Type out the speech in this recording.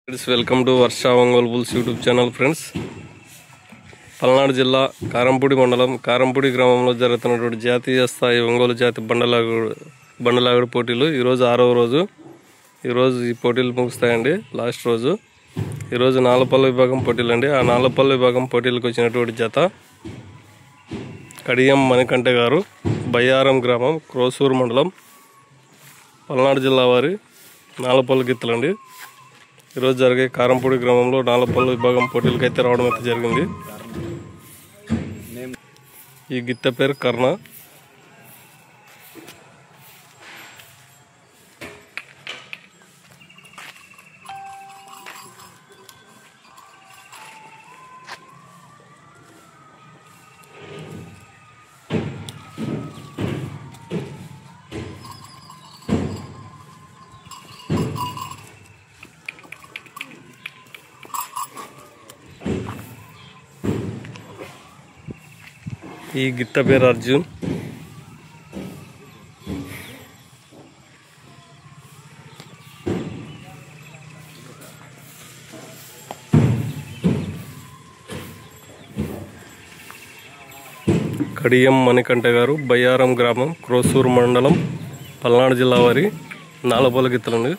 Welcome to Varsha Ongole bulls YouTube channel friends. Palnadu జిల్లా కారంపూడి మండలం కారంపూడి గ్రామంలో జరుగుతున్నటువంటి జాతీయ స్థాయి ఒంగోలు జాతి బండలాగుడు పోటీలు ఈరోజు 6వ రోజు. ఈరోజు ఈ పోటీలు ముగుస్తాయండి. లాస్ట్ రోజు ఈరోజు నాలుపల్ల విభాగం పోటీలు అండి. ఆ నాలుపల్ల విభాగం పోటీలకు వచ్చినటువంటి జత కడియం మణికంఠ గారు, బయ్యారం గ్రామం, క్రోసూరు మండలం, పల్నాడు జిల్లా వారి నాలుపల్ల గిత్తలండి. ఈరోజు జరిగే కారంపూడి గ్రామంలో నాలుపల్ల విభాగం పోటీలకు అయితే రావడం అయితే జరిగింది. ఈ గిత్త పేరు కర్ణ. ఈ గిత్త పేరు అర్జున్. కడియం మణికంఠ గారు, బయ్యారం గ్రామం, క్రోసూరు మండలం, పల్నాడు జిల్లా వారి నాలుపల్ల గిత్తలండి.